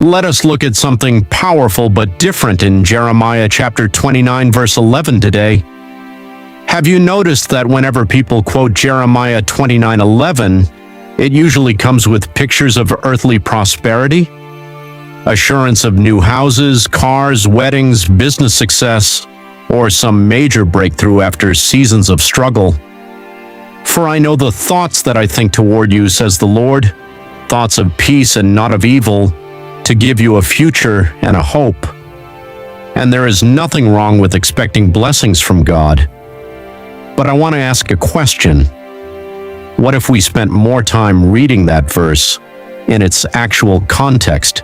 Let us look at something powerful but different in Jeremiah chapter 29 verse 11 today. Have you noticed that whenever people quote Jeremiah 29:11, it usually comes with pictures of earthly prosperity? Assurance of new houses, cars, weddings, business success, or some major breakthrough after seasons of struggle. For I know the thoughts that I think toward you, says the Lord, thoughts of peace and not of evil, to give you a future and a hope. And there is nothing wrong with expecting blessings from God. But I want to ask a question. What if we spent more time reading that verse in its actual context?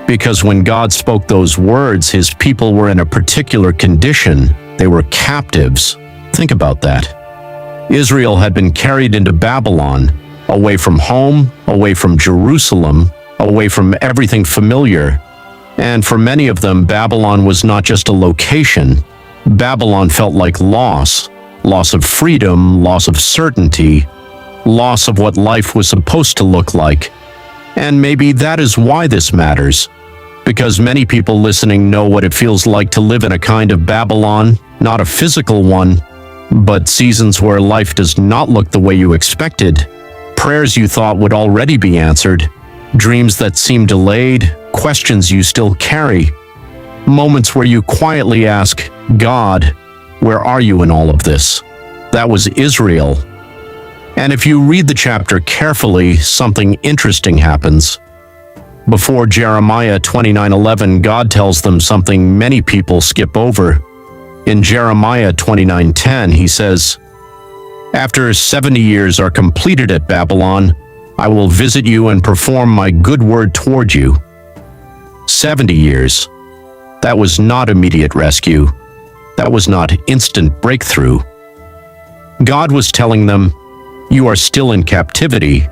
Because when God spoke those words, his people were in a particular condition. They were captives. Think about that. Israel had been carried into Babylon, away from home, away from Jerusalem, away from everything familiar. And for many of them, Babylon was not just a location. Babylon felt like loss of freedom, loss of certainty, loss of what life was supposed to look like. And maybe that is why this matters, because many people listening know what it feels like to live in a kind of Babylon, not a physical one, but seasons where life does not look the way you expected, prayers you thought would already be answered, dreams that seem delayed, questions you still carry, moments where you quietly ask, God, where are you in all of this? That was Israel. And if you read the chapter carefully, something interesting happens. Before Jeremiah 29:11, God tells them something many people skip over. In Jeremiah 29:10, he says, "After 70 years are completed at Babylon, I will visit you and perform my good word toward you." 70 years. That was not immediate rescue. That was not instant breakthrough. God was telling them, you are still in captivity,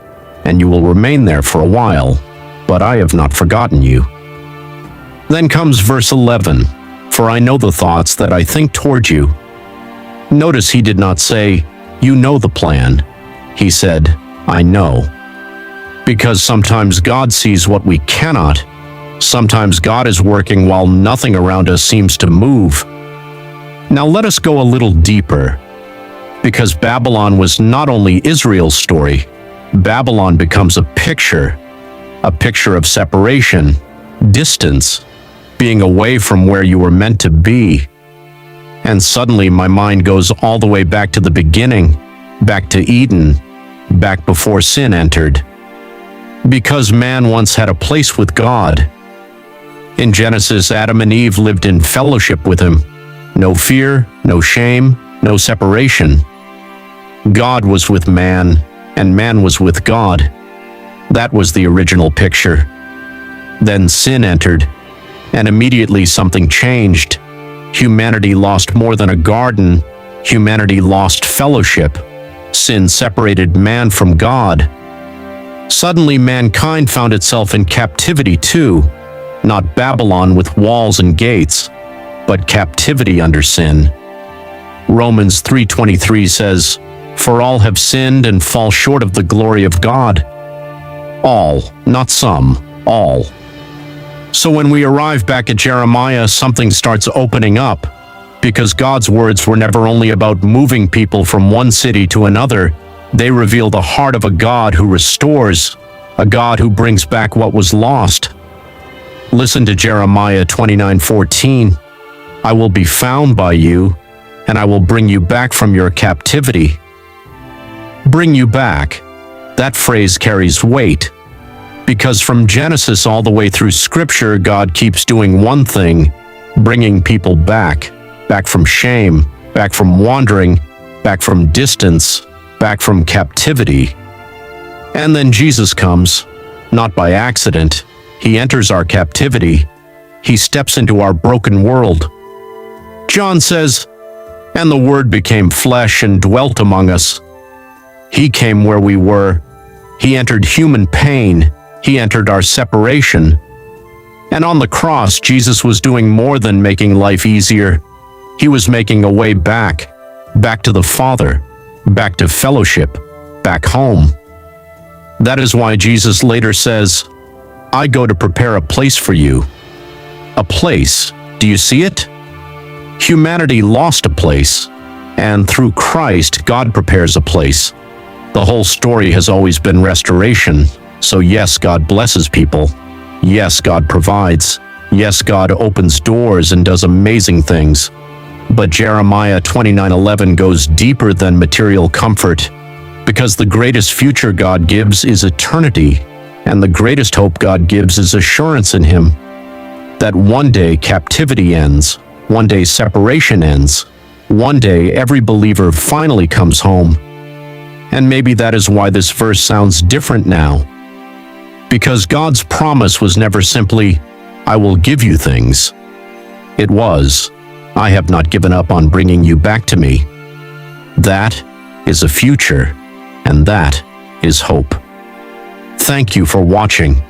and you will remain there for a while, but I have not forgotten you. Then comes verse 11, "For I know the thoughts that I think toward you." Notice he did not say, "You know the plan." He said, "I know." Because sometimes God sees what we cannot. Sometimes God is working while nothing around us seems to move. Now let us go a little deeper. Because Babylon was not only Israel's story, Babylon becomes a picture of separation, distance, being away from where you were meant to be. And suddenly my mind goes all the way back to the beginning, back to Eden, back before sin entered. Because man once had a place with God. In Genesis, Adam and Eve lived in fellowship with him. No fear, no shame, no separation. God was with man, and man was with God. That was the original picture. Then sin entered, and immediately something changed. Humanity lost more than a garden. Humanity lost fellowship. Sin separated man from God. Suddenly mankind found itself in captivity too, not Babylon with walls and gates, but captivity under sin. Romans 3:23 says, "For all have sinned and fall short of the glory of God." All, not some, all. So when we arrive back at Jeremiah, something starts opening up, because God's words were never only about moving people from one city to another. They reveal the heart of a God who restores, a God who brings back what was lost. Listen to Jeremiah 29:14. "I will be found by you, and I will bring you back from your captivity." Bring you back. That phrase carries weight, because from Genesis all the way through Scripture, God keeps doing one thing, bringing people back from shame, back from wandering, back from distance, back from captivity. And then Jesus comes, not by accident. He enters our captivity. He steps into our broken world. John says, "And the Word became flesh and dwelt among us." He came where we were. He entered human pain. He entered our separation. And on the cross, Jesus was doing more than making life easier. He was making a way back to the Father, back to fellowship, back home. That is why Jesus later says, I go to prepare a place for you. A place, do you see it? Humanity lost a place, and through Christ, God prepares a place. The whole story has always been restoration, so yes, God blesses people. Yes, God provides. Yes, God opens doors and does amazing things. But Jeremiah 29:11 goes deeper than material comfort, because the greatest future God gives is eternity, and the greatest hope God gives is assurance in Him. That one day captivity ends, one day separation ends, one day every believer finally comes home. And maybe that is why this verse sounds different now. Because God's promise was never simply, I will give you things. It was, I have not given up on bringing you back to me. That is a future, and that is hope. Thank you for watching.